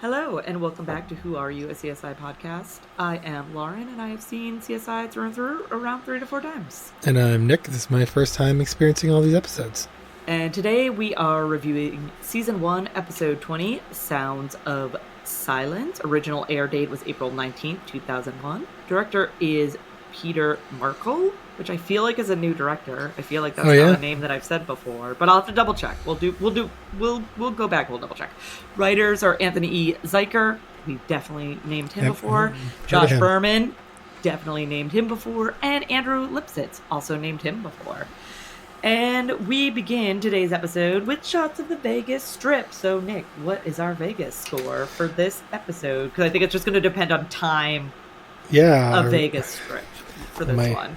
Hello, and welcome back to Who Are You, a CSI podcast. I am Lauren, and I have seen CSI through and through around 3 to 4 times. And I'm Nick. This is my first time experiencing all these episodes. And today we are reviewing Season 1, Episode 20, Sounds of Silence. Original air date was April 19th, 2001. Director is Peter Markle, which I feel like is a new director. I feel like that's not a name that I've said before, but I'll have to double check. We'll go back. We'll double check. Writers are Anthony E. Zeiker. We've definitely named him before. Josh Berman, definitely named him before, and Andrew Lipsitz, also named him before. And we begin today's episode with shots of the Vegas Strip. So, Nick, what is our Vegas score for this episode? Because I think it's just going to depend on time. Of Vegas Strip for this one.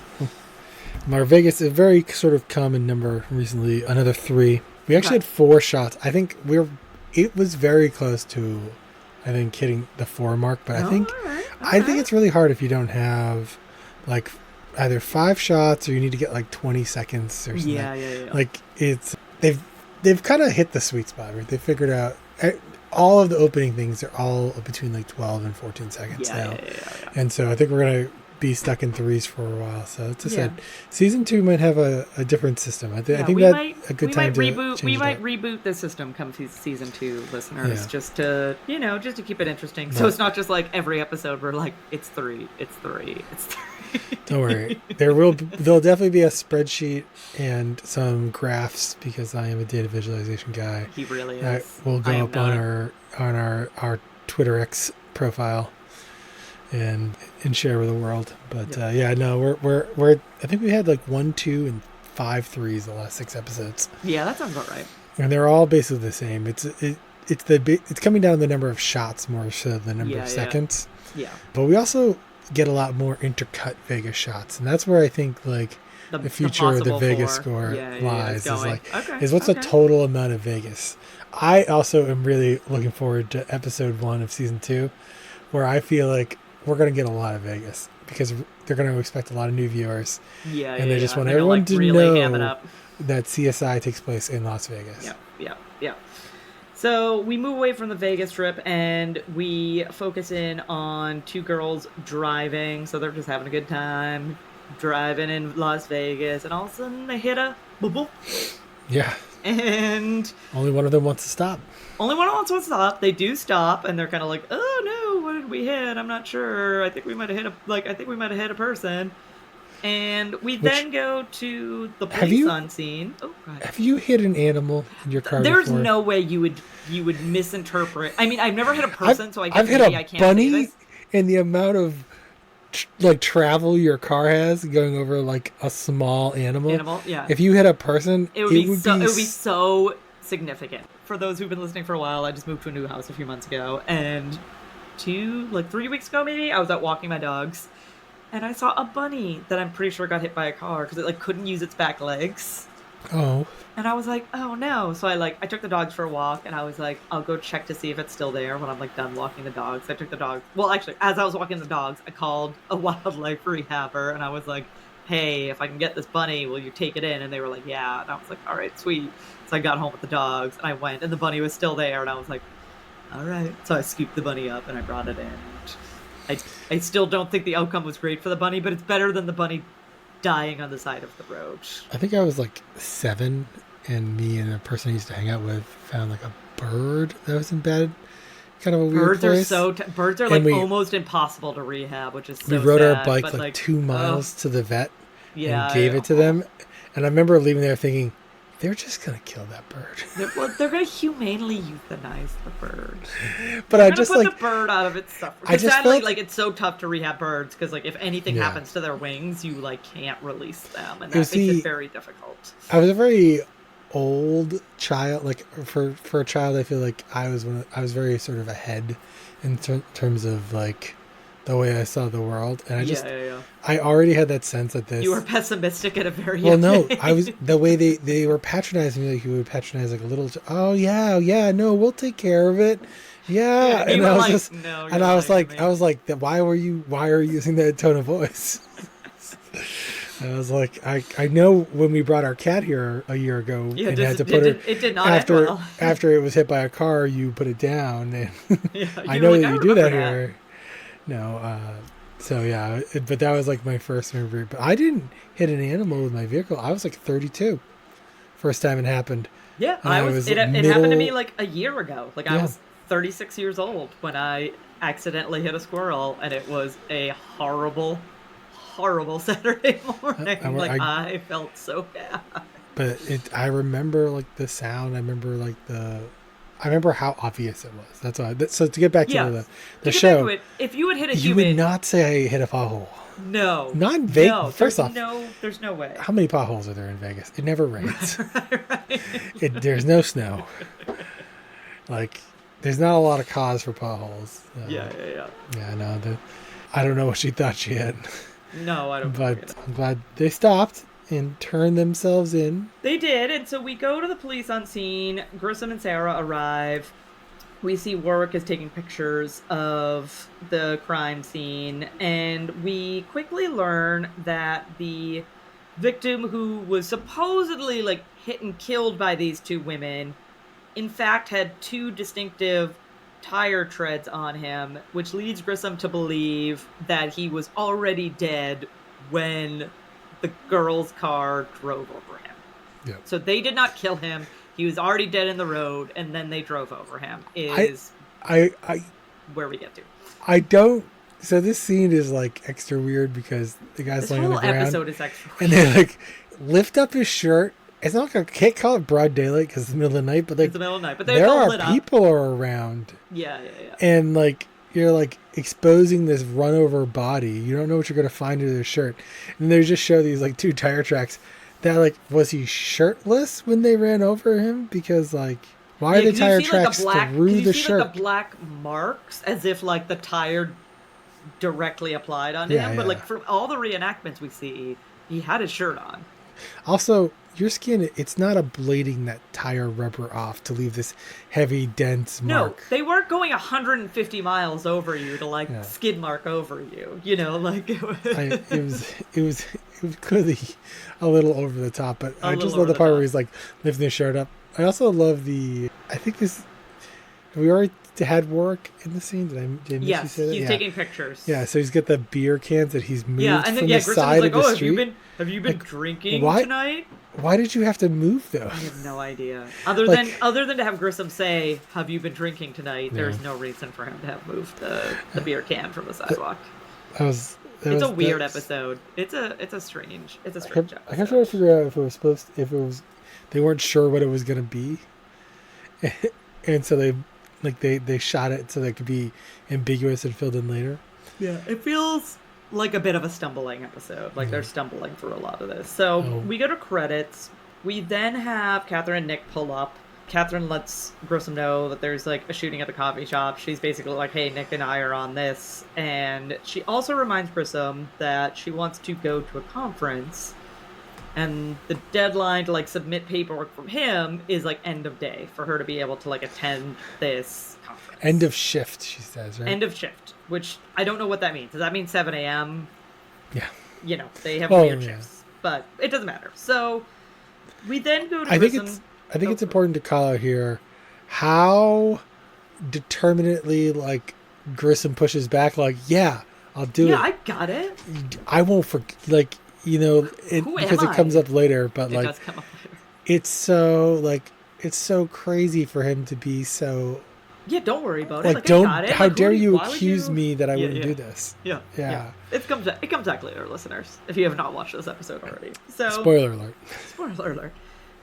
My Vegas, a very sort of common number recently, another 3. We actually had 4 shots. I think it was very close to, hitting the 4 mark. But I think it's really hard if you don't have like either 5 shots or you need to get like 20 seconds or something. Yeah. Like they've kind of hit the sweet spot, right? They figured out all of the opening things are all between like 12 and 14 seconds now. Yeah. And so I think we're going to be stuck in 3s for a while. So as I said, season 2 might have a different system. I think that's a good time to reboot. We might reboot the system come season 2, listeners, just to keep it interesting. So it's not just like every episode we're like, it's 3. Don't worry. There'll definitely be a spreadsheet and some graphs because I am a data visualization guy. He really is. That will go up on our Twitter X profile and share with the world. But we're I think we had like 1, 2, and 5 3s the last 6 episodes. Yeah, that sounds about right. And they're all basically the same. It's coming down to the number of shots more so than the number of seconds. Yeah. But we also get a lot more intercut Vegas shots, and that's where I think like the future of the Vegas score lies. Is what's the total amount of Vegas. I also am really looking forward to episode 1 of season 2, where I feel like we're going to get a lot of Vegas because they're going to expect a lot of new viewers. And they just want everyone to really know that CSI takes place in Las Vegas. Yeah. So we move away from the Vegas Strip and we focus in on 2 girls driving. So they're just having a good time driving in Las Vegas, and all of a sudden they hit a boop boop. Yeah. And only one of them wants to stop. They do stop, and they're kind of like, "Oh no, what did we hit? I'm not sure. I think we might have hit a person." And we then go to the police on scene. Oh, go ahead. Have you hit an animal in your car There's before? no way you would misinterpret. I mean, I've never hit a person, so I've hit a bunny, and the amount of travel your car has going over like a small animal. Yeah. If you hit a person, it would be so significant. For those who've been listening for a while, I just moved to a new house a few months ago, and 3 weeks ago maybe, I was out walking my dogs. And I saw a bunny that I'm pretty sure got hit by a car because it couldn't use its back legs. Oh. And I was like, oh no. So I took the dogs for a walk, and I was like, I'll go check to see if it's still there when I'm done walking the dogs. I took the dogs. Well, actually, as I was walking the dogs, I called a wildlife rehabber, and I was like, hey, if I can get this bunny, will you take it in? And they were like, yeah. And I was like, all right, sweet. So I got home with the dogs, and I went, and the bunny was still there, and I was like, all right. So I scooped the bunny up, and I brought it in. I still don't think the outcome was great for the bunny, but it's better than the bunny dying on the side of the road. I think I was 7, and me and a person I used to hang out with found a bird that was in bed. Kind of a weird place. Birds are almost impossible to rehab, which is so sad. We rode our bike 2 miles to the vet and gave it to them. And I remember leaving there thinking, they're just going to kill that bird. They're going to humanely euthanize the bird. But I just put the bird out of its suffering. I just felt it's so tough to rehab birds because if anything happens to their wings, you can't release them, and that makes it very difficult. I was a very old child. For a child, I feel like I was very sort of ahead in terms of the way I saw the world, and I already had that sense that this. You were pessimistic at a very well. No, I was the way they were patronizing me. Like you would patronize a little. Oh yeah, no, we'll take care of it. Yeah, and I was I was like, why are you using that tone of voice? I was like, I know when we brought our cat here a year ago and had to put her. It did not after end well. After it was hit by a car, you put it down, and I know like, that you do that here. No, so yeah, but that was like my first memory. But I didn't hit an animal with my vehicle. I was like 32, first time it happened. Yeah, it happened to me like a year ago. Like I was 36 years old when I accidentally hit a squirrel, and it was a horrible Saturday morning. I felt so bad. But I remember like the sound. I remember how obvious it was. That's why. So to get back to the show, if you would hit a human, you would not say I hit a pothole. No, not in Vegas. No, first off, there's no way. How many potholes are there in Vegas? It never rains. right. There's no snow. Like, there's not a lot of cause for potholes. Yeah. Yeah, no. I don't know what she thought she had. No, I don't. But I'm glad they stopped and turned themselves in. They did, and so we go to the police on scene. Grissom and Sarah arrive. We see Warwick is taking pictures of the crime scene, and we quickly learn that the victim who was supposedly like hit and killed by these two women, in fact, had two distinctive tire treads on him, which leads Grissom to believe that he was already dead when the girl's car drove over him. Yep. So they did not kill him. He was already dead in the road, and then they drove over him. Where we get to. I don't. So this scene is like extra weird because the guy's laying on the ground. This whole episode is extra weird. And they like lift up his shirt. It's not like I can't call it broad daylight because it's the middle of the night, but like it's the middle of the night. But there are people around. Yeah. And like you're like exposing this run over body. You don't know what you're gonna find under their shirt, and they just show these like two tire tracks. That like, was he shirtless when they ran over him? Because like, why are the tire tracks through the shirt? Like the black marks as if like the tire directly applied on him. But like from all the reenactments we see, he had his shirt on. Also, your skin, it's not ablating that tire rubber off to leave this heavy, dense mark. No, they weren't going 150 miles over you to like skid mark over you. You know, like it was clearly a little over the top, but I just love the part where he's like lifting his shirt up. I also love have we already had Warwick in the scene? Did I miss you say that? He's taking pictures. Yeah, so he's got the beer cans that he's moved from the side of the street. Have you been drinking tonight? Why did you have to move those? I have no idea. Other than to have Grissom say, "Have you been drinking tonight?" Yeah. There's no reason for him to have moved the beer can from the sidewalk. It's a weird episode. It's a strange episode. I kept trying to figure out if it was they weren't sure what it was going to be, and so they shot it so that it could be ambiguous and filled in later. Yeah, it feels like a bit of a stumbling episode. Like they're stumbling through a lot of this. So we go to credits. We then have Catherine and Nick pull up. Catherine lets Grissom know that there's like a shooting at the coffee shop. She's basically like, hey, Nick and I are on this. And she also reminds Grissom that she wants to go to a conference. And the deadline to like submit paperwork from him is like end of day for her to be able to like attend this conference. End of shift, she says, right? End of shift, which I don't know what that means. Does that mean 7 a.m.? Yeah. You know, they have weird shifts, but it doesn't matter. So we then go to Grissom. I think it's important to call out here how determinately like Grissom pushes back. Like, yeah, I'll do it. Yeah, I got it. I won't forget. Like, you know, because it comes up later. But it does come up later. It's so crazy for him to be so. Yeah, don't worry about it. Like, don't. I got it. How dare you accuse me that I wouldn't do this? Yeah. It comes back later, listeners. If you have not watched this episode already. So spoiler alert. Spoiler alert.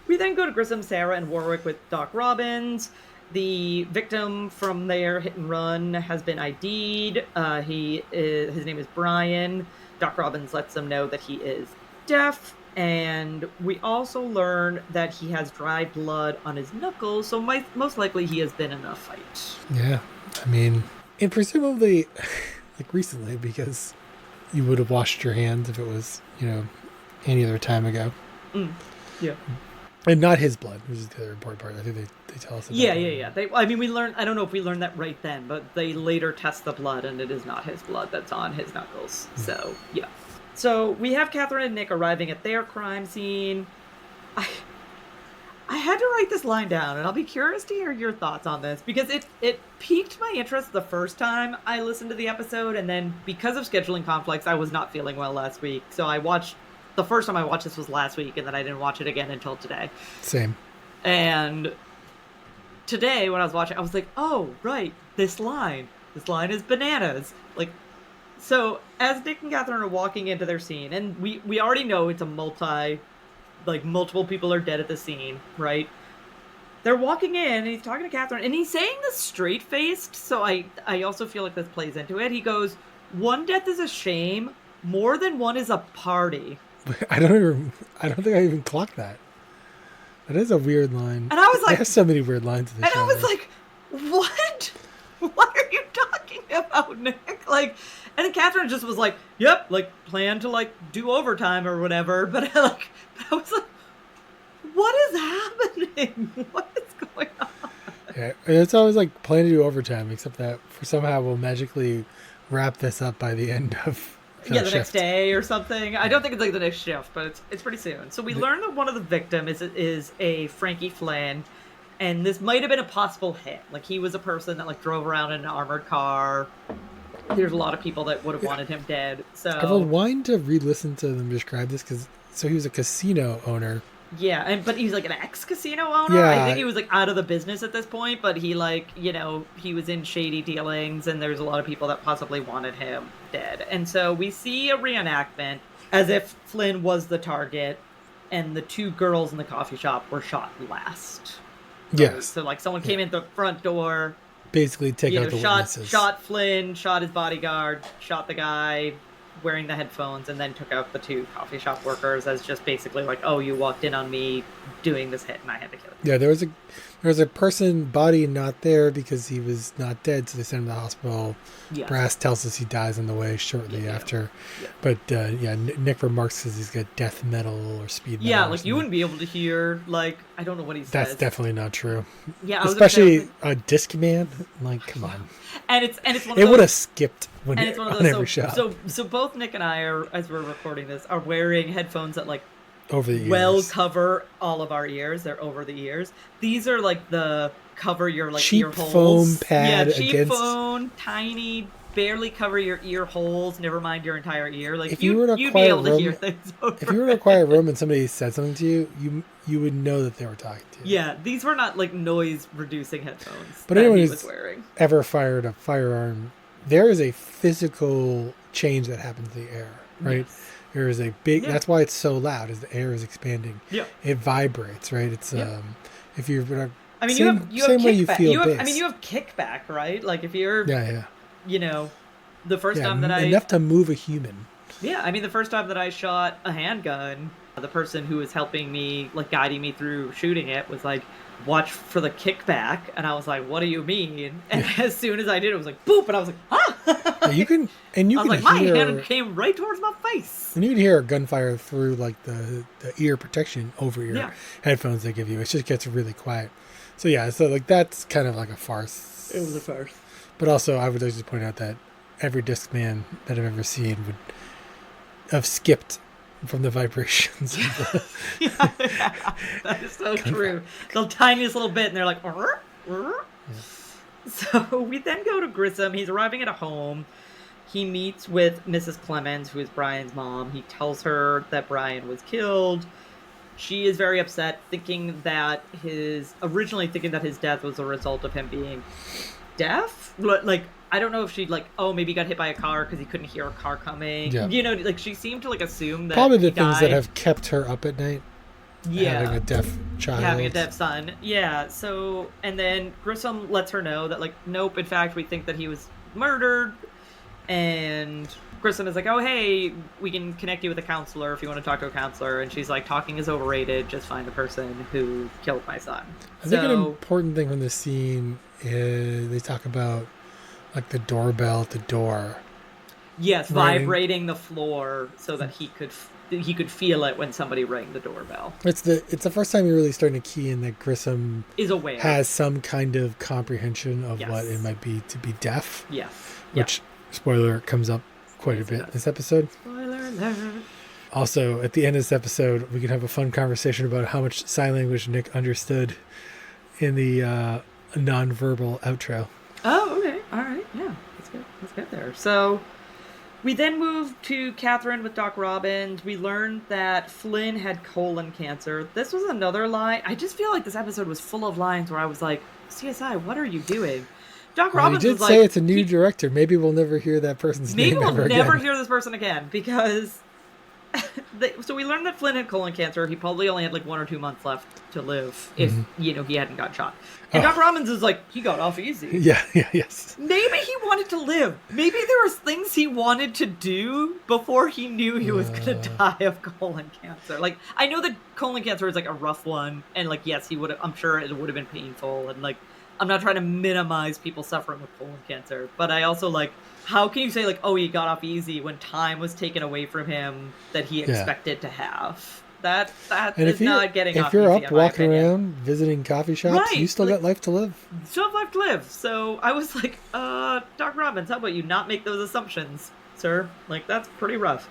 We then go to Grissom, Sarah, and Warwick with Doc Robbins. The victim from their hit and run has been ID'd. His name is Brian. Doc Robbins lets them know that he is deaf. And we also learn that he has dry blood on his knuckles, so most likely he has been in a fight. Yeah, I mean, and presumably, like recently, because you would have washed your hands if it was, you know, any other time ago. Yeah. And not his blood, which is the other important part. I think they tell us about that. Yeah. We learned, I don't know if we learned that right then, but they later test the blood, and it is not his blood that's on his knuckles. So, yeah. So we have Catherine and Nick arriving at their crime scene. I had to write this line down, and I'll be curious to hear your thoughts on this, because it piqued my interest the first time I listened to the episode, and then because of scheduling conflicts, I was not feeling well last week. So the first time I watched this was last week, and then I didn't watch it again until today. Same. And today, when I was watching, I was like, oh, right, this line is bananas. Like, so as Nick and Catherine are walking into their scene, and we already know it's a multiple people are dead at the scene, right? They're walking in, and he's talking to Catherine, and he's saying this straight-faced, so I also feel like this plays into it. He goes, one death is a shame, more than one is a party. I don't think I even clocked that. That is a weird line. And I was like... There's so many weird lines in this show. And I was like, what? What are you talking about, Nick? Like... And then Catherine just was like, yep, like, plan to, like, do overtime or whatever. But I was like, what is happening? What is going on? Yeah, it's always like, plan to do overtime, except that somehow we'll magically wrap this up by the end of the next day or something. I don't think it's like the next shift, but it's pretty soon. So we learn that one of the victims is a Frankie Flynn, and this might have been a possible hit. Like, he was a person that, like, drove around in an armored car. There's a lot of people that would have wanted him dead. So I've been wanting to re-listen to them describe this, so he was a casino owner. Yeah, but he's like an ex-casino owner. Yeah. I think he was like out of the business at this point, but he he was in shady dealings, and there's a lot of people that possibly wanted him dead. And so we see a reenactment as if Flynn was the target, and the two girls in the coffee shop were shot last. Yes. So like someone came in the front door. Basically take out the witnesses. Shot Flynn, shot his bodyguard, shot the guy wearing the headphones, and then took out the two coffee shop workers as just basically like, oh, you walked in on me doing this hit and I had to kill you. Yeah, there was a person body not there because he was not dead, so they sent him to the hospital. Yes. Brass tells us he dies on the way shortly after. Yeah. But Nick remarks says he's got death metal or speed metal. Yeah, like you wouldn't be able to hear, like, I don't know what he says. That's definitely not true. Yeah, especially a Discman. Like, come on. And it's one of those, it would have skipped when it's one of those, every shot. So both Nick and I are, as we're recording this, are wearing headphones that like over the ears. Cover all of our ears. They're over the ears. These are like the cover your like cheap ear holes. Foam pad. Yeah, cheap foam, tiny, barely cover your ear holes. Never mind your entire ear. Like you'd be able to hear things over. If you were in a quiet room and somebody said something to you, you would know that they were talking to you. Yeah, these were not like noise reducing headphones. But anyone who's ever fired a firearm, there is a physical change that happens to the air, right? Yes. There is a big. Yeah. That's why it's so loud, as the air is expanding. Yeah, it vibrates, right? It's if you're. I mean, you have kickback. You have kickback, right? Like if you're. Yeah. You know, the first time that enough to move a human. Yeah, I mean, the first time that I shot a handgun, the person who was helping me, like guiding me through shooting it, was like, watch for the kickback. And I was like, what do you mean? And as soon as I did, it was like, boop. And I was like, ah! You can my hand came right towards my face. And you can hear a gunfire through like the ear protection over your headphones they give you. It just gets really quiet. So like that's kind of like a farce. It was a farce. But also, I would like to point out that every Discman that I've ever seen would have skipped from the vibrations. Yeah, that is so true. The tiniest little bit, and they're like, Yeah. So we then go to Grissom. He's arriving at a home. He meets with Mrs. Clemens, who is Brian's mom. He tells her that Brian was killed. She is very upset, originally thinking that his death was a result of him being deaf. Like, I don't know if she'd like, maybe he got hit by a car because he couldn't hear a car coming. Yeah. You know, like she seemed to like assume that probably the things that have kept her up at night. Yeah. Having a deaf child. Having a deaf son. Yeah. So, and then Grissom lets her know that like, nope, in fact, we think that he was murdered. And Grissom is like, oh, hey, we can connect you with a counselor if you want to talk to a counselor. And she's like, talking is overrated. Just find the person who killed my son. I think an important thing from this scene is they talk about like the doorbell at the door. Yes, vibrating the floor so that he could feel it when somebody rang the doorbell. It's the first time you're really starting to key in that Grissom is aware, has some kind of comprehension of what it might be to be deaf. Yes. Which, spoiler, comes up quite a bit this episode. Spoiler alert. Also, at the end of this episode, we can have a fun conversation about how much sign language Nick understood in the nonverbal outro. Oh, okay. All right. Yeah, let's get there. So we then move to Catherine with Doc Robbins. We learned that Flynn had colon cancer. This was another line. I just feel like this episode was full of lines where I was like, CSI, what are you doing? Doc Robbins was like... He did say it's a new director. Maybe we'll never hear that person's name ever again. Maybe we'll never hear this person again because... So we learned that Flynn had colon cancer. He probably only had like 1 or 2 months left to live if, he hadn't got shot. And Doc Robbins is like, he got off easy. Yes. Maybe he wanted to live. Maybe there was things he wanted to do before he knew he was going to die of colon cancer. Like, I know that colon cancer is like a rough one. And like, yes, I'm sure it would have been painful. And like, I'm not trying to minimize people suffering with colon cancer. But I also like, how can you say like, oh, he got off easy when time was taken away from him that he expected to have? That is not getting off easy. If you're up walking around visiting coffee shops, you still got life to live. Still have life to live. So I was like, Doc Robbins, how about you not make those assumptions, sir? Like, that's pretty rough.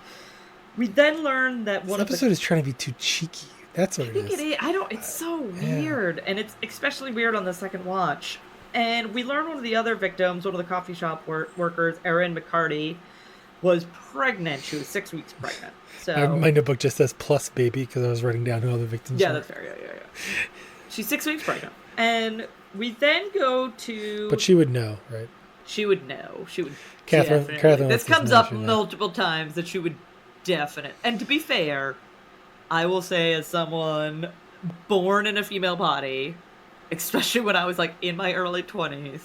We then learned that this episode is trying to be too cheeky. That's what it is. I think it is. It's so weird. And it's especially weird on the second watch. And we learned one of the other victims, one of the coffee shop workers, Erin McCarty, was pregnant. She was 6 weeks pregnant. So my notebook just says plus baby because I was writing down who all the victims were. Yeah, that's fair. Yeah. She's 6 weeks pregnant. And we then go to... But she would know, right? She would know. She would Catherine this comes up multiple times that she would definitely... And to be fair, I will say as someone born in a female body... Especially when I was, like, in my early 20s.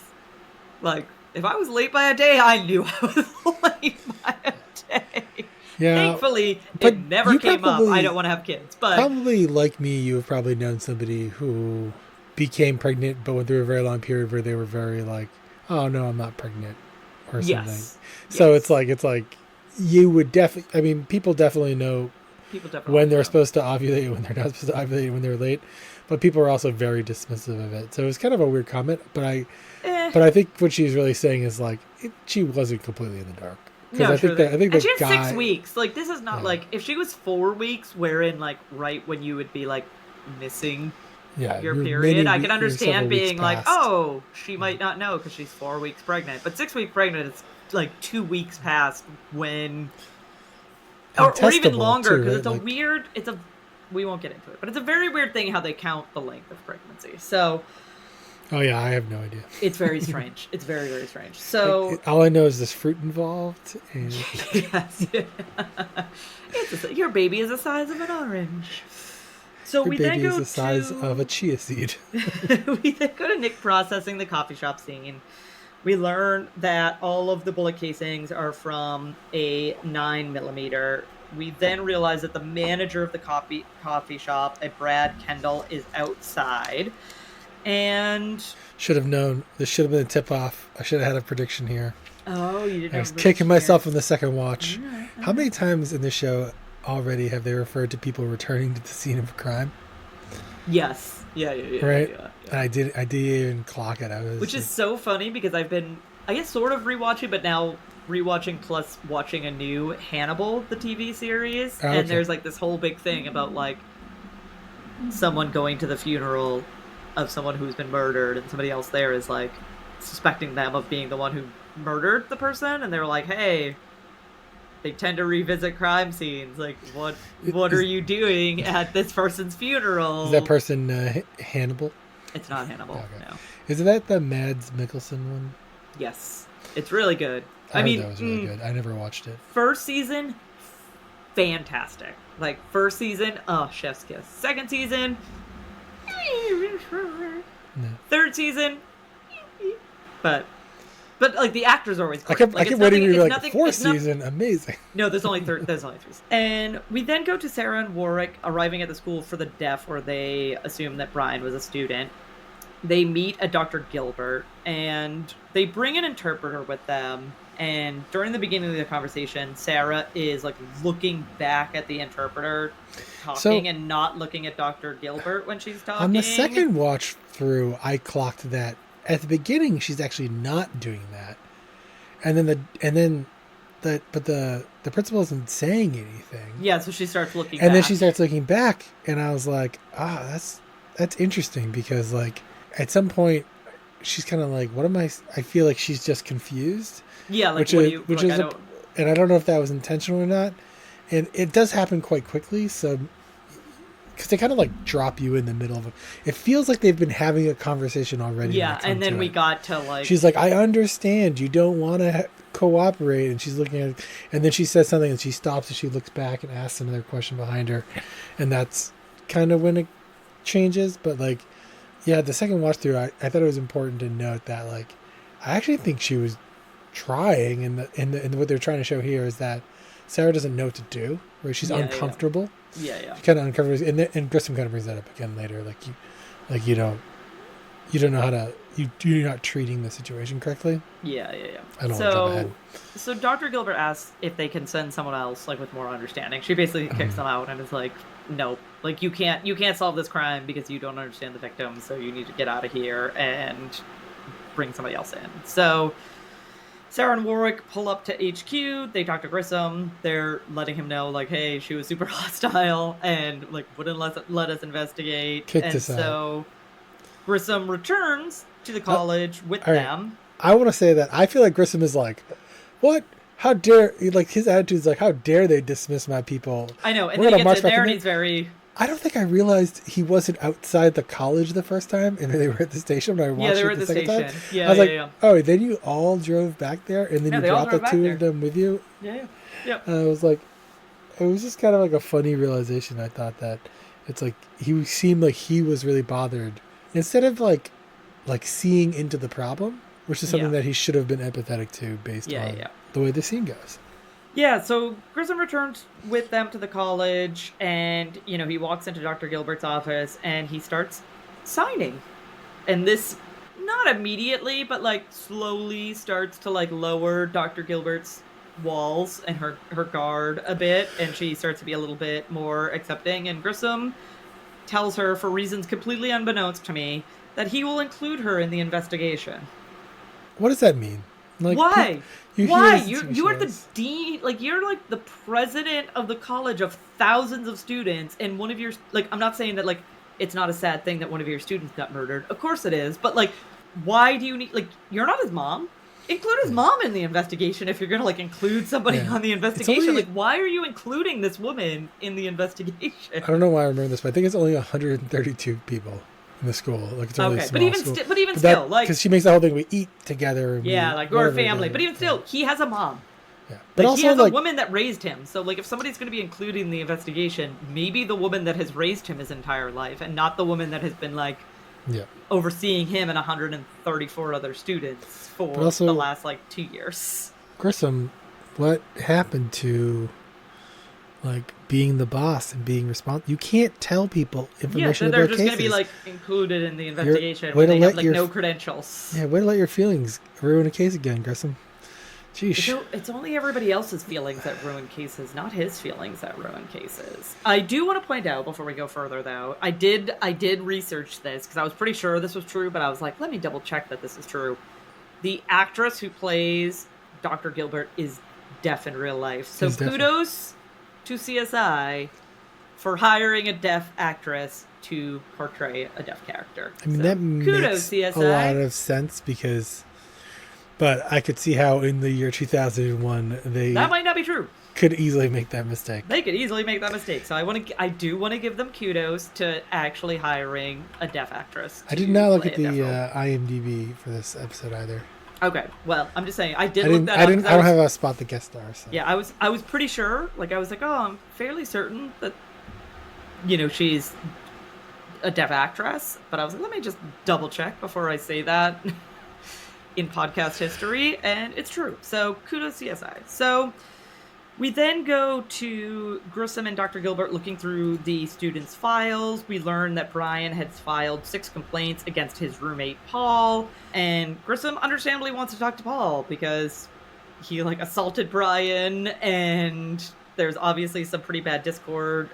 Like, if I was late by a day, I knew I was late by a day. Yeah, Thankfully, it never came up. I don't want to have kids. But probably, like me, you have probably known somebody who became pregnant, but went through a very long period where they were very, like, oh, no, I'm not pregnant, or something. Yes. So it's like, you would definitely... I mean, people definitely know when they're supposed to ovulate, when they're not supposed to ovulate, when they're late. But people are also very dismissive of it. So it was kind of a weird comment. But I think what she's really saying is like she wasn't completely in the dark. No, I think she had 6 weeks. Like this is not like if she was 4 weeks, wherein like right when you would be like missing your period, I can understand being like, oh, she might not know because she's 4 weeks pregnant. But 6 weeks pregnant is like 2 weeks past when, or even longer because it's a weird. We won't get into it, but it's a very weird thing how they count the length of pregnancy. So, oh yeah, I have no idea. It's very strange. It's very, very strange. So, like, all I know is there's fruit involved. And... yes, your baby is the size of an orange. So your baby is the size of a chia seed. We then go to Nick processing the coffee shop scene. We learn that all of the bullet casings are from a 9mm. We then realize that the manager of the coffee shop, a Brad Kendall, is outside. And... should have known. This should have been a tip-off. I should have had a prediction here. Oh, you didn't. I was kicking myself in the second watch. How many times in the show already have they referred to people returning to the scene of a crime? Yes. Yeah. Right? Yeah. I didn't even clock it. Which is so funny because I've been, I guess, sort of rewatching, but now... rewatching plus watching a new Hannibal, the TV series, and there's like this whole big thing about like someone going to the funeral of someone who's been murdered, and somebody else there is like suspecting them of being the one who murdered the person, and they're like, hey, they tend to revisit crime scenes. Like, what are you doing at this person's funeral? Is that person Hannibal? It's not Hannibal. Okay. No. Isn't that the Mads Mikkelsen one? Yes, it's really good. I mean, that was really good. I never watched it. First season, fantastic. Like, first season, chef's kiss. Second season, no. Third season, but like the actors are always great. I kept waiting to be like, the fourth season, amazing. No, there's only three. And we then go to Sarah and Warwick arriving at the school for the deaf, where they assume that Brian was a student. They meet a Dr. Gilbert, and they bring an interpreter with them. And during the beginning of the conversation, Sarah is like looking back at the interpreter talking and not looking at Dr. Gilbert when she's talking. On the second watch through, I clocked that at the beginning she's actually not doing that. And then the principal isn't saying anything. Yeah, so she starts looking and back. Then she starts looking back, and I was like, that's interesting, because like at some point she's kind of like, what am I feel like she's just confused. Yeah, like and I don't know if that was intentional or not. And it does happen quite quickly, so because they kind of like drop you in the middle of it. It feels like they've been having a conversation already. Yeah, and then we got to like... She's like, I understand you don't want to cooperate, and she's looking at it, and then she says something, and she stops, and she looks back and asks another question behind her, and that's kind of when it changes. But like, yeah, the second watch through, I thought it was important to note that like, I actually think she was trying, and what they're trying to show here is that Sarah doesn't know what to do, right? She's uncomfortable. Yeah. She kind of uncovers, and Grissom kind of brings that up again later. You don't know how to, you're not treating the situation correctly. Yeah. I don't want to jump ahead. So Dr. Gilbert asks if they can send someone else like with more understanding. She basically kicks them out and is like, nope, like you can't solve this crime because you don't understand the victim. So you need to get out of here and bring somebody else in. So Sarah and Warwick pull up to HQ. They talk to Grissom. They're letting him know, like, hey, she was super hostile and like wouldn't let us investigate. Kicked us out. So Grissom returns to the college with them. I want to say that I feel like Grissom is like, what? How dare, like his attitude is like, how dare they dismiss my people? I know, and then he gets in there and he's very... I don't think I realized he wasn't outside the college the first time, and they were at the station when I watched it the second time. Yeah, I was like, oh, then you all drove back there, and then you brought the two of them with you? Yeah. I was like, it was just kind of like a funny realization. I thought that it's like, he seemed like he was really bothered. Instead of like seeing into the problem, which is something that he should have been empathetic to based on the way the scene goes. Yeah, so Grissom returns with them to the college, and, he walks into Dr. Gilbert's office, and he starts signing. And this, not immediately, but, slowly starts to, lower Dr. Gilbert's walls and her guard a bit, and she starts to be a little bit more accepting, and Grissom tells her, for reasons completely unbeknownst to me, that he will include her in the investigation. What does that mean? Why? Why? You are the dean, you're the president of the college of thousands of students, and one of your, I'm not saying that, it's not a sad thing that one of your students got murdered. Of course it is, but, why do you need, you're not his mom. Include his mom in the investigation if you're going to, include somebody on the investigation. Why are you including this woman in the investigation? I don't know why I remember this, but I think it's only 132 people in the school. It's only a small school. But even still, because she makes the whole thing, we eat together. And we're a family. But even still, he has a mom. Yeah. But also, he has a woman that raised him. So, if somebody's going to be included in the investigation, maybe the woman that has raised him his entire life, and not the woman that has been, overseeing him and 134 other students for the last, 2 years. Grissom, what happened to, being the boss and being responsible? You can't tell people information about cases. Yeah, they're just going to be, included in the investigation when they have, no credentials. Yeah, way to let your feelings ruin a case again, Grissom. Sheesh. It's only everybody else's feelings that ruin cases, not his feelings that ruin cases. I do want to point out, before we go further, though, I did research this, because I was pretty sure this was true, but I was like, let me double check that this is true. The actress who plays Dr. Gilbert is deaf in real life. So kudos to CSI for hiring a deaf actress to portray a deaf character. I mean, that makes a lot of sense, but I could see how in the year 2001 that might not be true. Could easily make that mistake. They could easily make that mistake. So I do want to give them kudos to actually hiring a deaf actress. I did not look at the IMDb for this episode either. Okay, well, I'm just saying I did look that up. I don't have a spot the guest star. So. Yeah, I was pretty sure. I was like, oh, I'm fairly certain that she's a deaf actress. But I was like, let me just double check before I say that in podcast history, and it's true. So kudos CSI. So we then go to Grissom and Dr. Gilbert looking through the students' files. We learn that Brian has filed 6 complaints against his roommate, Paul. And Grissom understandably wants to talk to Paul because he, assaulted Brian. And there's obviously some pretty bad discourse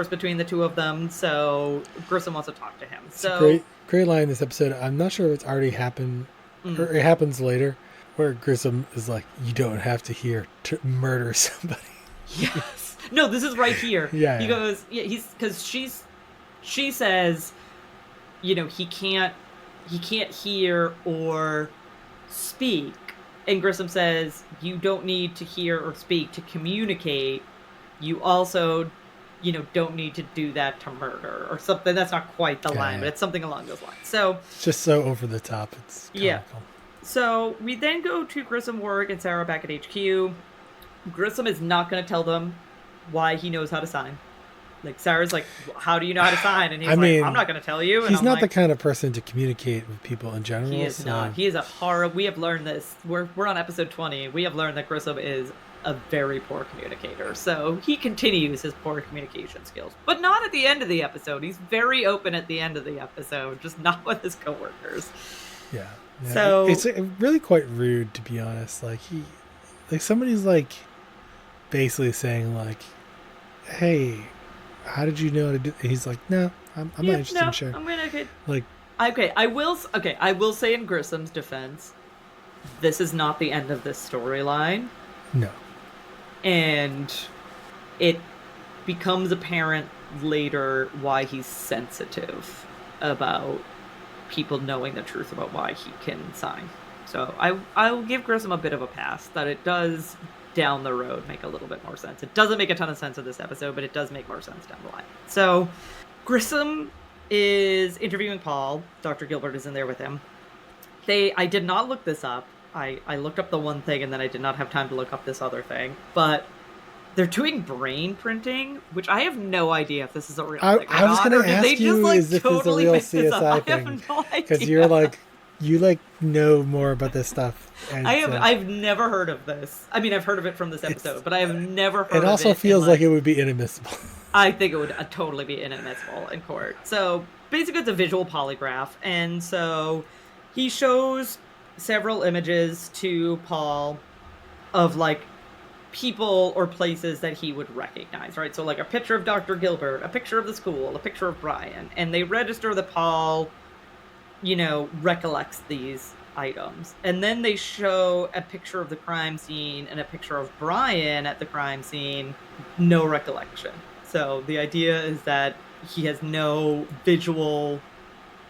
between the two of them. So Grissom wants to talk to him. It's a great line in this episode. I'm not sure if it's already happened, or it happens later, where Grissom is like, you don't have to hear to murder somebody. Yes. No, this is right here. Yeah. He goes, because she says, he can't hear or speak. And Grissom says, you don't need to hear or speak to communicate. You also, don't need to do that to murder or something. That's not quite the line, but it's something along those lines. So it's just so over the top. It's comical. Yeah. So we then go to Grissom work and Sarah back at HQ. Grissom is not going to tell them why he knows how to sign. Like, Sarah's like, how do you know how to sign? And he's I'm not going to tell you. And he's not the kind of person to communicate with people in general. He is not. He is a horror. We have learned this. We're on episode 20. We have learned that Grissom is a very poor communicator. So he continues his poor communication skills. But not at the end of the episode. He's very open at the end of the episode, just not with his coworkers. Yeah. So it's really quite rude, to be honest. Like, somebody's like basically saying like, hey, how did you know how to do? He's like, no, I'm not interested in sharing. I'm gonna like. Okay, I will say in Grissom's defense, this is not the end of this storyline. No. And it becomes apparent later why he's sensitive about people knowing the truth about why he can sign. So I'll give Grissom a bit of a pass that it does down the road make a little bit more sense. It doesn't make a ton of sense in this episode, but it does make more sense down the line. So Grissom is interviewing Paul. Dr. Gilbert is in there with him. I did not look this up. I looked up the one thing and then I did not have time to look up this other thing. But they're doing brain printing, which I have no idea if this is a real thing. I was going to ask you, is this totally a real CSI thing? I have no idea. Because you're like, you know more about this stuff. And I've never heard of this. I mean, I've heard of it from this episode, but I have never heard of it. It also feels like it would be inadmissible. I think it would totally be inadmissible in court. So basically it's a visual polygraph. And so he shows several images to Paul of like people or places that he would recognize, right? So like a picture of Dr. Gilbert, a picture of the school, a picture of Brian. And they register that Paul, recollects these items. And then they show a picture of the crime scene and a picture of Brian at the crime scene, no recollection. So the idea is that he has no visual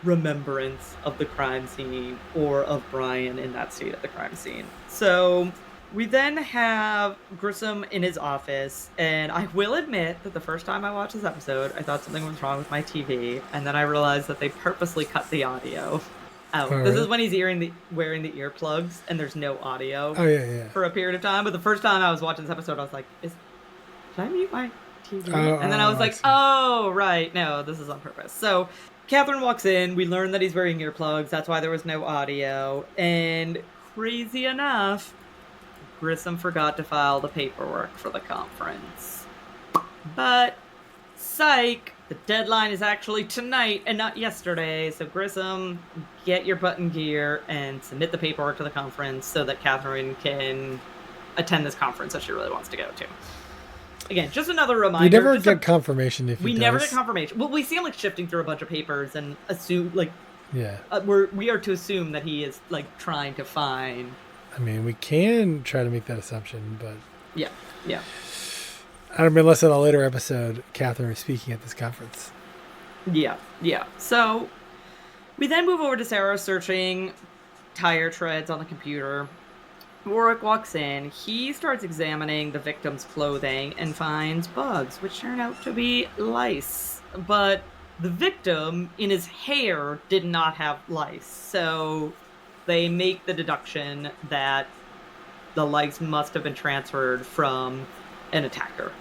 remembrance of the crime scene or of Brian in that state at the crime scene. So we then have Grissom in his office, and I will admit that the first time I watched this episode, I thought something was wrong with my TV, and then I realized that they purposely cut the audio out. All this right. is when he's wearing the earplugs, and there's no audio for a period of time. But the first time I was watching this episode, I was like, did I mute my TV? And then I was like, oh, right, no, this is on purpose. So Catherine walks in, we learn that he's wearing earplugs, that's why there was no audio, and crazy enough, Grissom forgot to file the paperwork for the conference. But, psych, the deadline is actually tonight and not yesterday, so Grissom, get your butt in gear and submit the paperwork to the conference so that Catherine can attend this conference that she really wants to go to. Again, just another reminder. We never get confirmation if he does. We never get confirmation. Well, we see him like shifting through a bunch of papers and assume like, yeah, we are to assume that he is like trying to find. I mean, we can try to make that assumption, but yeah. I don't know, unless in a later episode, Catherine is speaking at this conference. Yeah. So we then move over to Sarah searching tire treads on the computer. Warwick walks in. He starts examining the victim's clothing and finds bugs, which turn out to be lice. But the victim, in his hair, did not have lice. So they make the deduction that the lice must have been transferred from an attacker.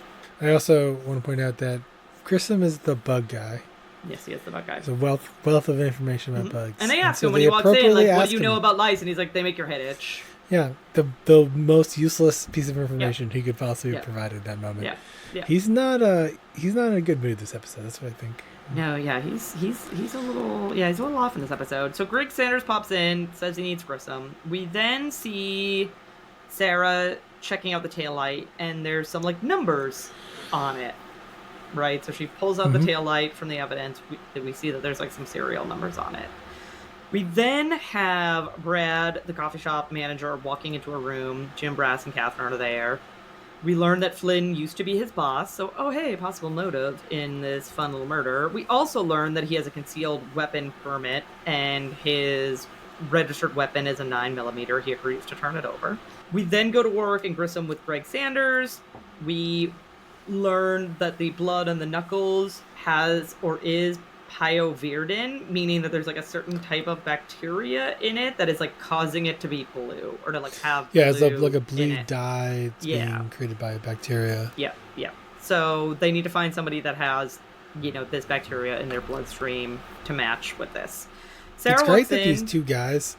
I also want to point out that Grissom is the bug guy. Yes, he is the bug guy. There's a wealth of information about bugs. And they ask him when he walks in, like, what do you know about lice? And he's like, they make your head itch. Yeah, the most useless piece of information he could possibly have provided at that moment. Yeah. He's not in a good mood this episode. That's what I think. No, yeah, he's a little off in this episode. So Greg Sanders pops in, says he needs Grissom. We then see Sarah checking out the taillight, and there's some like numbers on it, right? So she pulls out the taillight from the evidence. We see that there's like some serial numbers on it. We then have Brad, the coffee shop manager, walking into a room. Jim, Brass, and Catherine are there. We learn that Flynn used to be his boss, so, oh, hey, possible motive in this fun little murder. We also learn that he has a concealed weapon permit, and his registered weapon is a 9mm. He agrees to turn it over. We then go to work in Grissom with Greg Sanders. We learn that the blood on the knuckles has or is pyoviridin, meaning that there's like a certain type of bacteria in it that is like causing it to be blue or to like have it's like a blue dye being created by a bacteria. Yeah. So they need to find somebody that has, this bacteria in their bloodstream to match with this. Sarah, it's great that these two guys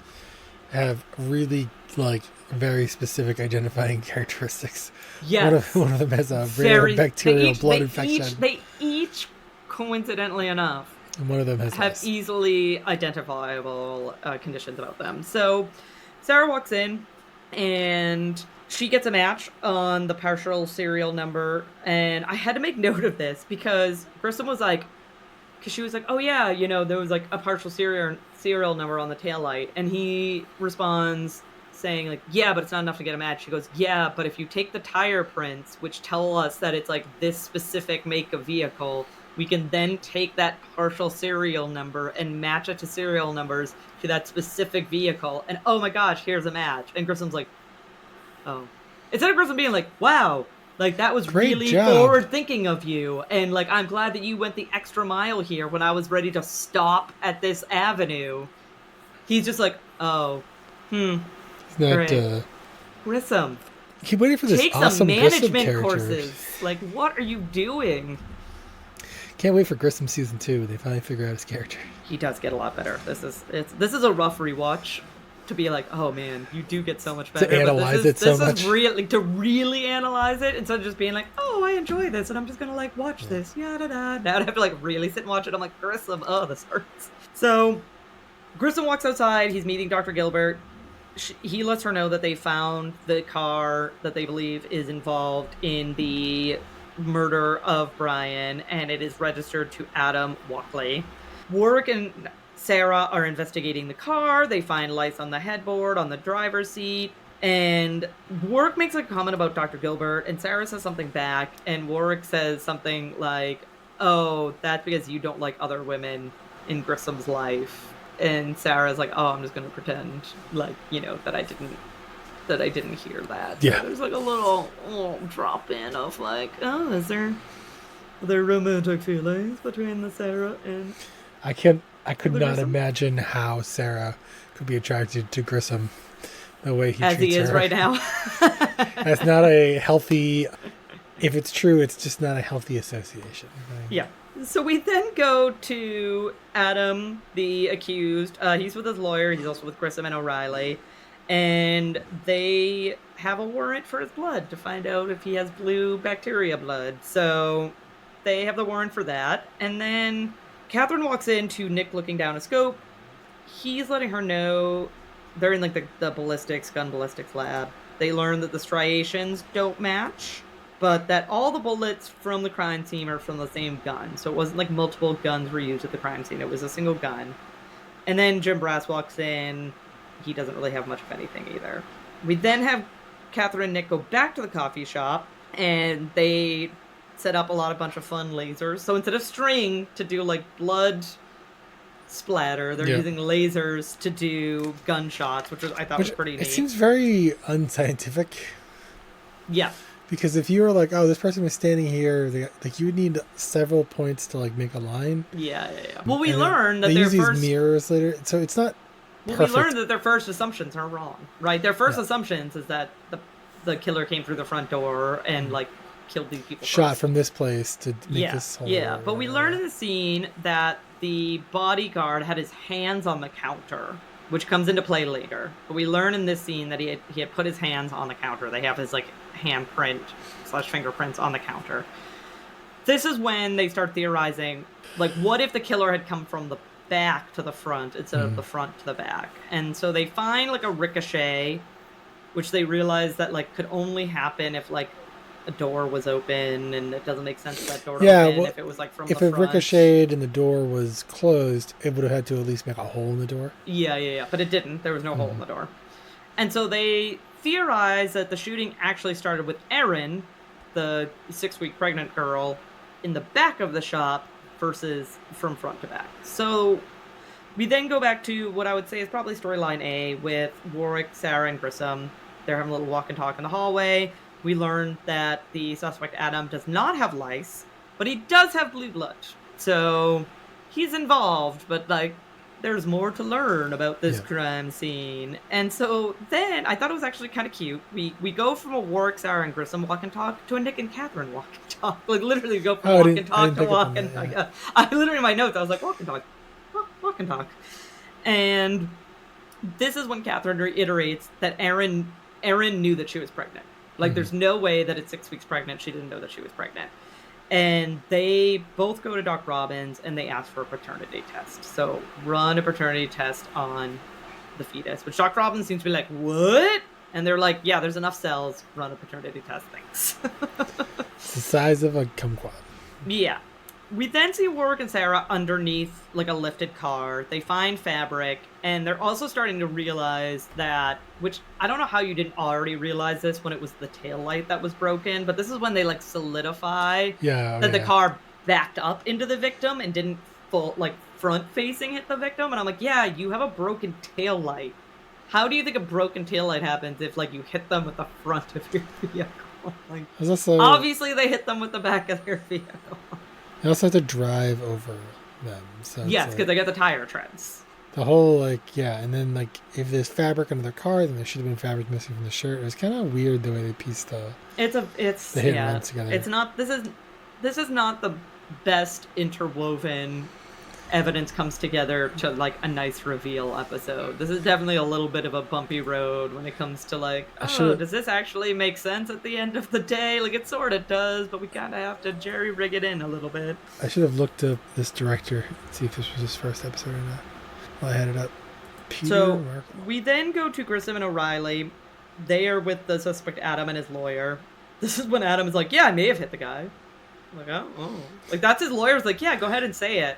have really like very specific identifying characteristics. Yes. One of them has a rare bacterial blood infection. They each, coincidentally enough, and one of them have easily identifiable conditions about them. So Sarah walks in and she gets a match on the partial serial number. And I had to make note of this because Grissom was like, because she was like, oh yeah, there was like a partial serial number on the taillight. And he responds saying like, yeah, but it's not enough to get a match. She goes, yeah, but if you take the tire prints, which tell us that it's like this specific make of vehicle, we can then take that partial serial number and match it to serial numbers to that specific vehicle. And oh my gosh, here's a match. And Grissom's like, oh. Instead of Grissom being like, wow, like that was really forward thinking of you. And like, I'm glad that you went the extra mile here when I was ready to stop at this avenue. He's just like, oh, Grissom. Keep waiting for this Take awesome some management Grissom courses. Like, what are you doing? Can't wait for Grissom season 2 when they finally figure out his character. He does get a lot better. This is a rough rewatch to be like, oh man, you do get so much better. To analyze it so much. This is really analyze it instead of just being like, oh, I enjoy this and I'm just gonna like watch this. Yada da. Now I have to like really sit and watch it. I'm like, Grissom, oh, this hurts. So Grissom walks outside. He's meeting Dr. Gilbert. He lets her know that they found the car that they believe is involved in the murder of Brian, and it is registered to Adam Walkley. Warwick and Sarah are investigating the car. They find lights on the headboard, on the driver's seat, and Warwick makes a comment about Dr. Gilbert, and Sarah says something back, and Warwick says something like, oh, that's because you don't like other women in Grissom's life. And Sarah's like, oh, I'm just going to pretend like, that I didn't hear that. Yeah. So there's like a little drop in of like, oh, are there romantic feelings between the Sarah and I could not Grissom? Imagine how Sarah could be attracted to Grissom the way he treats her. As he is right now. That's not a healthy, if it's true, it's just not a healthy association. Right? Yeah. So we then go to Adam, the accused. He's with his lawyer. He's also with Grissom and O'Reilly. And they have a warrant for his blood to find out if he has blue bacteria blood. So they have the warrant for that. And then Catherine walks in to Nick looking down a scope. He's letting her know they're in like the gun ballistics lab. They learn that the striations don't match, but that all the bullets from the crime scene are from the same gun. So it wasn't like multiple guns were used at the crime scene. It was a single gun. And then Jim Brass walks in. He doesn't really have much of anything either. We then have Catherine and Nick go back to the coffee shop, and they set up a bunch of fun lasers. So instead of string to do like blood splatter, they're using lasers to do gunshots, which I thought was pretty neat. It seems very unscientific. Yeah. Because if you were like, oh, this person was standing here, like you would need several points to like make a line. Yeah. Well, we learned that they use these mirrors later, so it's not. Well, we learned that their first assumptions are wrong, right? Their first assumptions is that the killer came through the front door and like killed these people. Shot from this place to make this whole. Yeah, but we learned in the scene that the bodyguard had his hands on the counter, which comes into play later. But we learn in this scene that he had put his hands on the counter. They have his like handprint / fingerprints on the counter. This is when they start theorizing, like, what if the killer had come from the back to the front instead of the front to the back? And so they find like a ricochet, which they realize that like could only happen if like a door was open, and it doesn't make sense for that door to open if it was like from the front. If it ricocheted and the door was closed, it would have had to at least make a hole in the door. Yeah. But it didn't. There was no hole in the door. And so they theorize that the shooting actually started with Erin, the 6-week pregnant girl, in the back of the shop versus from front to back. So we then go back to what I would say is probably storyline A with Warwick, Sarah, and Grissom. They're having a little walk and talk in the hallway. We learn that the suspect, Adam, does not have lice, but he does have blue blood. So he's involved, but, like, there's more to learn about this crime scene. And so then I thought it was actually kind of cute. We go from a Warwick, Sarah, and Grissom walk and talk to a Nick and Catherine walk and talk. Like, literally go from walk and talk to walk and talk. Yeah. I literally, in my notes, I was like, walk and talk. Walk and talk. And this is when Catherine reiterates that Erin knew that she was pregnant. Like, there's no way that at 6 weeks pregnant, she didn't know that she was pregnant. And they both go to Doc Robbins, and they ask for a paternity test. So, run a paternity test on the fetus. Which Doc Robbins seems to be like, what? And they're like, yeah, there's enough cells. Run a paternity test. Thanks. It's the size of a kumquat. Yeah. We then see Warwick and Sarah underneath, like, a lifted car. They find fabric, and they're also starting to realize that, which I don't know how you didn't already realize this when it was the taillight that was broken, but this is when they, like, solidify that the car backed up into the victim and didn't front-facing hit the victim. And I'm like, yeah, you have a broken taillight. How do you think a broken taillight happens if, like, you hit them with the front of your vehicle? Like, obviously they hit them with the back of their vehicle. You also have to drive over them. So yes, because they got the tire treads. The whole, and then, if there's fabric under their car, then there should have been fabric missing from the shirt. It was kind of weird the way they pieced the hit and run together. It's not, this is not the best interwoven evidence comes together to, like, a nice reveal episode. This is definitely a little bit of a bumpy road when it comes to, like, does this actually make sense at the end of the day? Like, it sort of does, but we kind of have to jerry-rig it in a little bit. I should have looked up this director and see if this was his first episode or not while I had it up. We then go to Grissom and O'Reilly. They are with the suspect Adam and his lawyer. This is when Adam is like, yeah, I may have hit the guy. Like, oh. Like, that's his lawyer's like, yeah, go ahead and say it.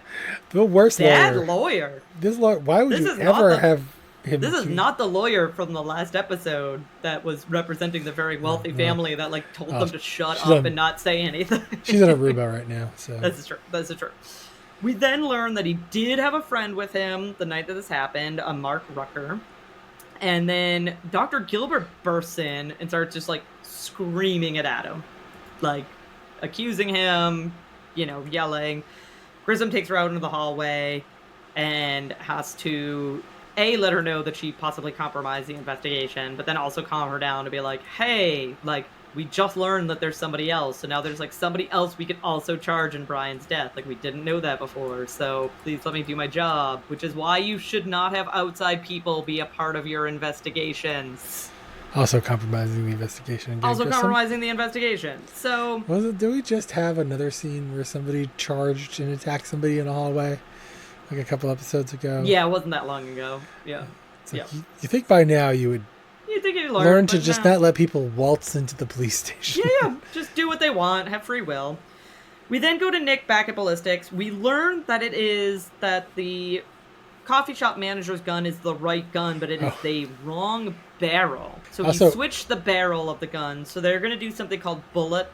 The worst lawyer. This lawyer. Why would you ever have him? This is not the lawyer from the last episode that was representing the very wealthy family that, like, told them to shut up and not say anything. She's in Aruba right now, so. This is true. We then learn that he did have a friend with him the night that this happened, a Mark Rucker. And then Dr. Gilbert bursts in and starts just, like, screaming at Adam. Like, accusing him, yelling. Grissom takes her out into the hallway and has to, let her know that she possibly compromised the investigation, but then also calm her down to be like, hey, like, we just learned that there's somebody else, so now there's, like, somebody else we could also charge in Brian's death. Like, we didn't know that before, so please let me do my job, which is why you should not have outside people be a part of your investigations. Also compromising the investigation. So... Do we just have another scene where somebody charged and attacked somebody in a hallway? Like a couple episodes ago? Yeah, it wasn't that long ago. Yeah. Like you think by now you would learn to just not let people waltz into the police station. Yeah. Just do what they want. Have free will. We then go to Nick back at ballistics. We learn that it is that the coffee shop manager's gun is the right gun, but it is the wrong barrel. So he switched the barrel of the gun. So they're going to do something called bullet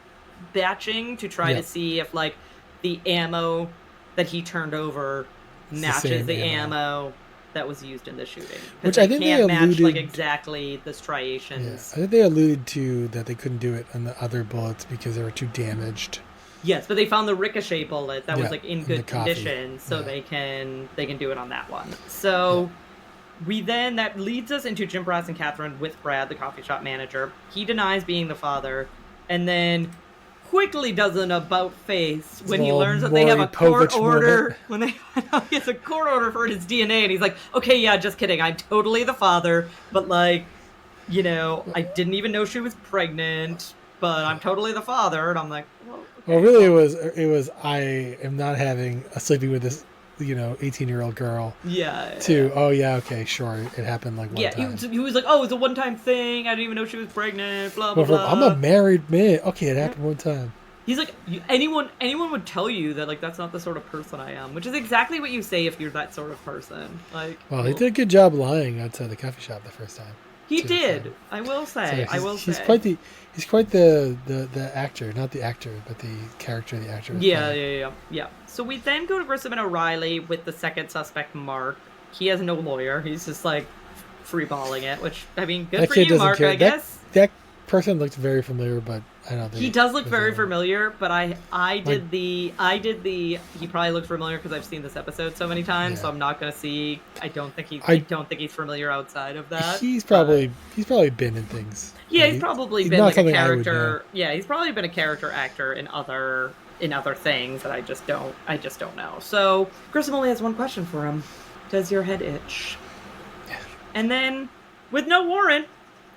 batching to try to see if, like, the ammo that he turned over matches the ammo that was used in the shooting. Which I think they alluded... match, like, exactly the striations. Yeah. I think they alluded to that they couldn't do it on the other bullets because they were too damaged. Yes, but they found the ricochet bullet that was, like, in good condition, so they can do it on that one. So that leads us into Jim Brass and Catherine with Brad, the coffee shop manager. He denies being the father, and then quickly does an about face when he learns that they have a court order. When they find out he has a court order for his DNA, and he's like, okay, yeah, just kidding. I'm totally the father, but, like, I didn't even know she was pregnant, but I'm totally the father. And I'm like, well, okay. Well, really, it was I am not having a sleeping with this 18-year-old girl. Yeah. To, oh, yeah, okay, sure. It happened like one time. Yeah, he was like, oh, it's a one-time thing. I didn't even know she was pregnant, blah, blah, blah. I'm a married man. Okay, it happened one time. He's like, anyone would tell you that, like, that's not the sort of person I am, which is exactly what you say if you're that sort of person. Like, well, he did a good job lying outside the coffee shop the first time. He did. I will say. So he's quite the actor, not the actor, but the character the actor. Yeah. So we then go to Grissom and O'Reilly with the second suspect, Mark. He has no lawyer. He's just like freeballing it, which, I mean, good for you, Mark, I guess. That person looked very familiar, but I don't think he does look very familiar. But I did the he probably looks familiar because I've seen this episode so many times. Yeah. So I'm not going to see. I don't think he's familiar outside of that. He's probably been in things. Yeah, he's probably been like a character. Yeah, he's probably been a character actor in other things that I just don't know. So Grissom only has one question for him: does your head itch? Yeah. And then, with no warrant,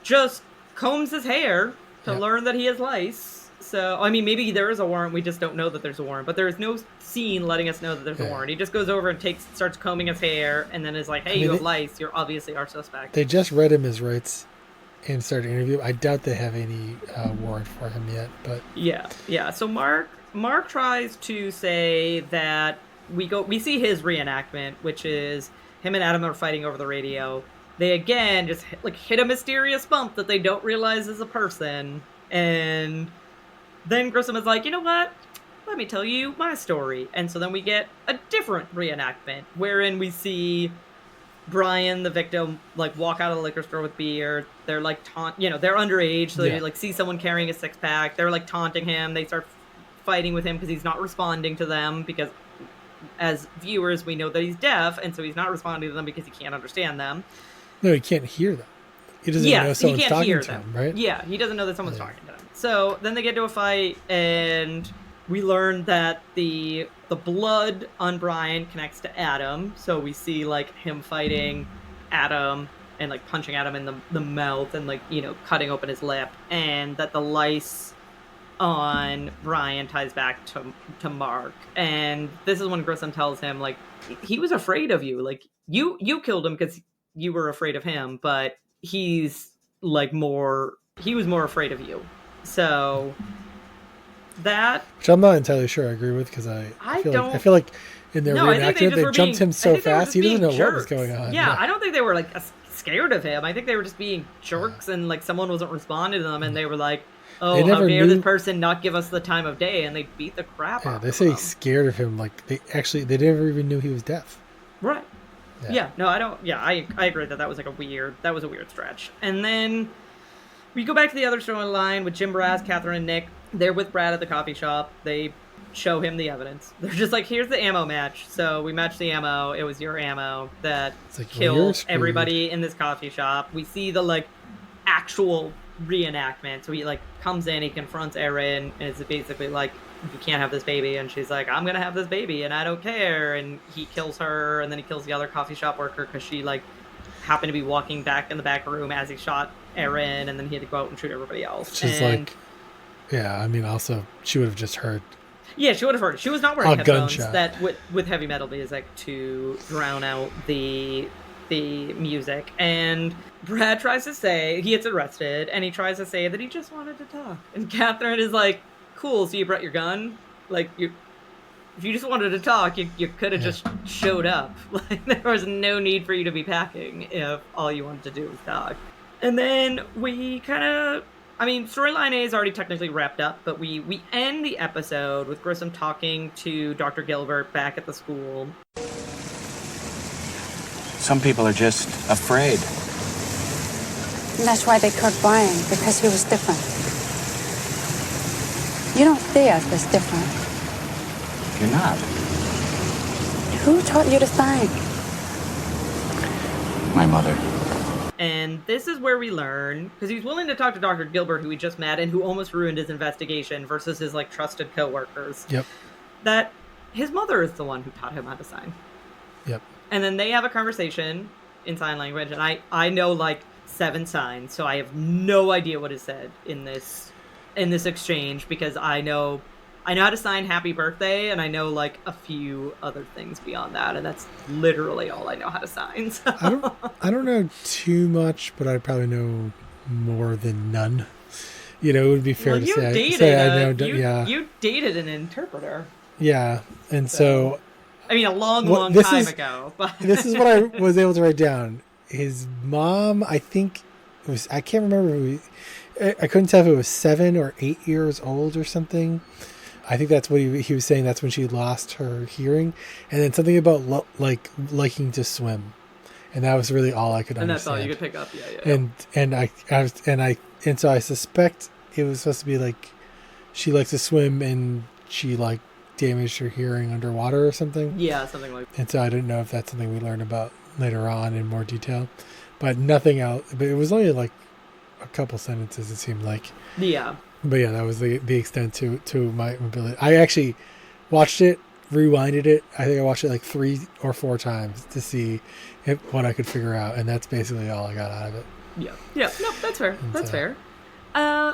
just combs his hair to learn that he has lice. So, I mean, maybe there is a warrant. We just don't know that there's a warrant. But there is no scene letting us know that there's a warrant. He just goes over and starts combing his hair, and then is like, "Hey, you have lice. You're obviously our suspect." They just read him his rights and started interviewing. I doubt they have any warrant for him yet. But yeah. So Mark tries to say that we see his reenactment, which is him and Adam are fighting over the radio. They again just hit a mysterious bump that they don't realize is a person. And then Grissom is like, you know what? Let me tell you my story. And so then we get a different reenactment wherein we see Brian, the victim, walk out of the liquor store with beer. They're they're underage. So they see someone carrying a 6-pack. They're taunting him. They start fighting with him because he's not responding to them because as viewers, we know that he's deaf. And so he's not responding to them because he can't understand them. No, he can't hear them. He doesn't know someone's talking to him, right? Yeah, he doesn't know that someone's talking to him. So then they get into a fight, and we learn that the blood on Brian connects to Adam. So we see him fighting Adam and punching Adam in the mouth and cutting open his lip, and that the lice on Brian ties back to Mark. And this is when Grissom tells him he was afraid of you. You killed him because you were afraid of him, but he's more afraid of you. So that, which I'm not entirely sure I agree with, because I feel like in their reenactment they jumped him so fast he doesn't know what was going on. Yeah, I don't think they were scared of him. I think they were just being jerks, and someone wasn't responding to them, and they were like, oh, how dare this person not give us the time of day, and they beat the crap out of him. They say scared of him, they never even knew he was deaf. Right. Yeah, no, I don't. Yeah, I agree that was a weird stretch. And then we go back to the other storyline with Jim Brass, Catherine, and Nick. They're with Brad at the coffee shop. They show him the evidence. They're just here's the ammo match. So we matched the ammo. It was your ammo that killed everybody in this coffee shop. We see the actual reenactment. So he comes in, he confronts Erin, and it's basically you can't have this baby, and she's like, I'm gonna have this baby and I don't care, and he kills her, and then he kills the other coffee shop worker because she happened to be walking back in the back room as he shot Erin, and then he had to go out and shoot everybody else. She's also she would have just heard. Yeah, she would have heard it. She was not wearing headphones that with heavy metal music to drown out the music. And Brad tries to say he gets arrested, and he tries to say that he just wanted to talk, and Catherine is like, cool, so you brought your gun? If you just wanted to talk, you could have just showed up. There was no need for you to be packing if all you wanted to do was talk. And then we storyline A is already technically wrapped up, but we end the episode with Grissom talking to Dr. Gilbert back at the school. Some people are just afraid. And that's why they killed Brian, because he was different. You don't see us as different. You're not. Who taught you to think? My mother. And this is where we learn, because he's willing to talk to Dr. Gilbert, who he just met and who almost ruined his investigation, versus his trusted coworkers. Yep. That his mother is the one who taught him how to sign. Yep. And then they have a conversation in sign language, and I know 7 signs, so I have no idea what is said in this exchange, because I I know how to sign happy birthday, and I know like a few other things beyond that, and that's literally all I know how to sign. So. I don't know too much, but I probably know more than none. You know, it would be fair to say. You dated an interpreter. Yeah, and so I mean, a long time ago. But this is what I was able to write down. His mom, I think, I can't remember. I couldn't tell if it was 7 or 8 years old or something. I think that's what he was saying. That's when she lost her hearing, and then something about liking to swim, and that was really all I could understand. And that's all you could pick up. Yeah. And so I suspect it was supposed to be like she likes to swim and she like damaged her hearing underwater or something. Yeah, something like that. And so I didn't know if that's something we learn about later on in more detail, but nothing else. But it was only like a couple sentences, it seemed like. Yeah. But yeah, that was the extent to my ability. I actually watched it, rewinded it. I think I watched it like 3 or 4 times to see what I could figure out, and that's basically all I got out of it. Yeah. No, that's fair. That's fair.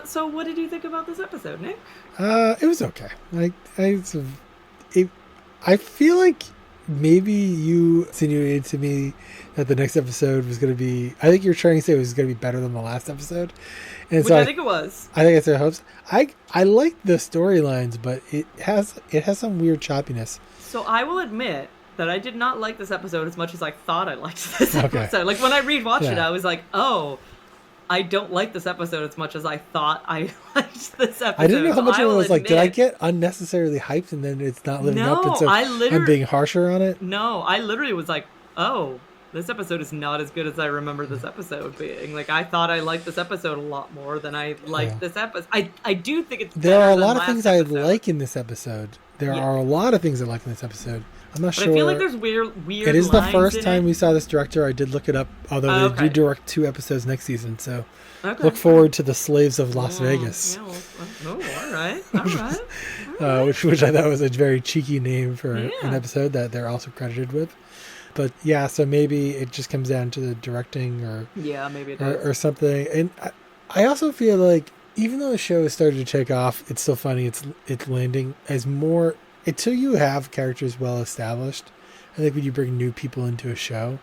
So what did you think about this episode, Nick? It was okay. I feel like maybe you insinuated to me that the next episode was going to be, I think you're trying to say it was going to be better than the last episode. And which I think it was. I think it's their hopes. I like the storylines, but it has some weird choppiness. So I will admit that I did not like this episode as much as I thought I liked this episode. Like when I rewatched it, I was like, oh, I don't like this episode as much as I thought I liked this episode. I didn't know how much it was like, did I get unnecessarily hyped and then it's not living up? And so I'm being harsher on it? No, I literally was like, oh, this episode is not as good as I remember this episode being. Like, I thought I liked this episode a lot more than I liked this episode. I do think it's better. There are a lot of things I like in this episode. There are a lot of things I like in this episode. I'm not sure. I feel like there's weird It is the first time we saw this director. I did look it up, although they do direct 2 episodes next season. So look forward to The Slaves of Las Vegas. Yeah, all right. Which I thought was a very cheeky name for an episode that they're also credited with. But yeah, so maybe it just comes down to the directing maybe it does. or something. And I also feel like even though the show has started to take off, it's still funny. It's landing as more until you have characters well established. I think when you bring new people into a show,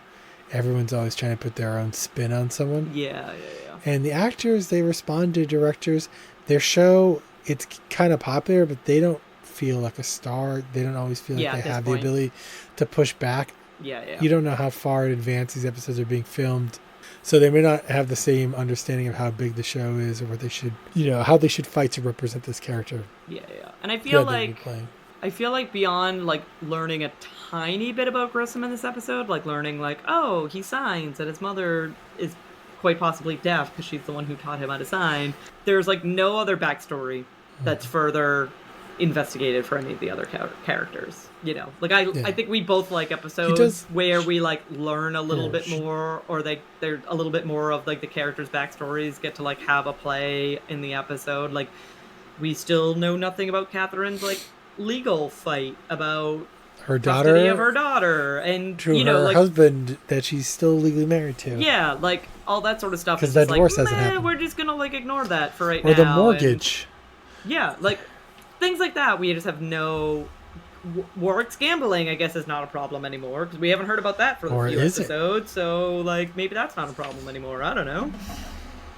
everyone's always trying to put their own spin on someone. Yeah. And the actors, they respond to directors. Their show, it's kind of popular, but they don't feel like a star. They don't always feel like they have the ability to push back. Yeah. You don't know how far in advance these episodes are being filmed. So they may not have the same understanding of how big the show is or what they should, how they should fight to represent this character. Yeah. And I feel like beyond like learning a tiny bit about Grissom in this episode, like learning like, oh, he signs and his mother is quite possibly deaf because she's the one who taught him how to sign. There's like no other backstory that's further investigated for any of the other characters. Like I think we both like episodes where we like learn a little bit more, or they're a little bit more of like the characters' backstories get to like have a play in the episode. Like we still know nothing about Catherine's like legal fight about her custody of her daughter and her like, husband that she's still legally married to. Yeah, like all that sort of stuff. Because that divorce hasn't happened. happened. We're just gonna like ignore that for right now. Or the mortgage. Like things like that. We just have no. Warwick's gambling, I guess, is not a problem anymore because we haven't heard about that for the few episodes. So like maybe that's not a problem anymore. I don't know.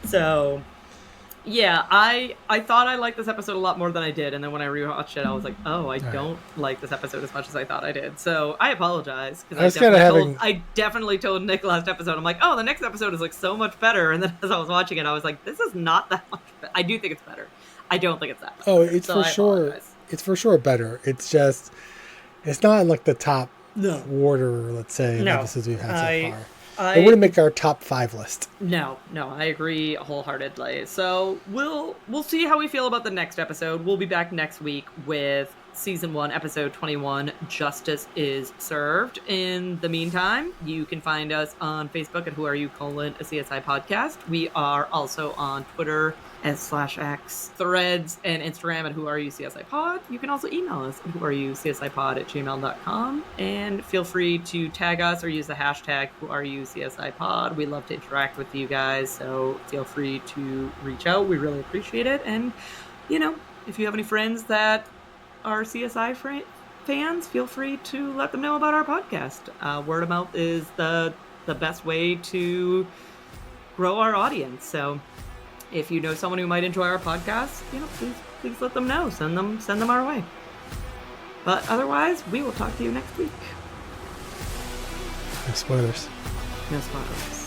So. Yeah, I thought I liked this episode a lot more than I did, and then when I rewatched it, I was like, oh, I don't like this episode as much as I thought I did. So I apologize because I definitely told Nick last episode, I'm like, oh, the next episode is like so much better, and then as I was watching it, I was like, this is not that much better. I do think it's better. I don't think it's that much better. It's for sure. It's for sure better. It's just, it's not like the top order, let's say, of episodes we've had so far. It wouldn't make our top 5 list. No, I agree wholeheartedly. So we'll see how we feel about the next episode. We'll be back next week with Season 1, Episode 21, Justice is Served. In the meantime, you can find us on Facebook at Who Are You, a CSI podcast. We are also on Twitter /X, Threads, and Instagram at Who Are You CSI Pod. You can also email us at whoareyoucsipod@gmail.com, and feel free to tag us or use the hashtag Who Are You CSI Pod. We love to interact with you guys, so feel free to reach out. We really appreciate it. And if you have any friends that are CSI fans, feel free to let them know about our podcast. Word of mouth is the best way to grow our audience. So if you know someone who might enjoy our podcast, please let them know. Send them our way. But otherwise, we will talk to you next week. No spoilers. No spoilers.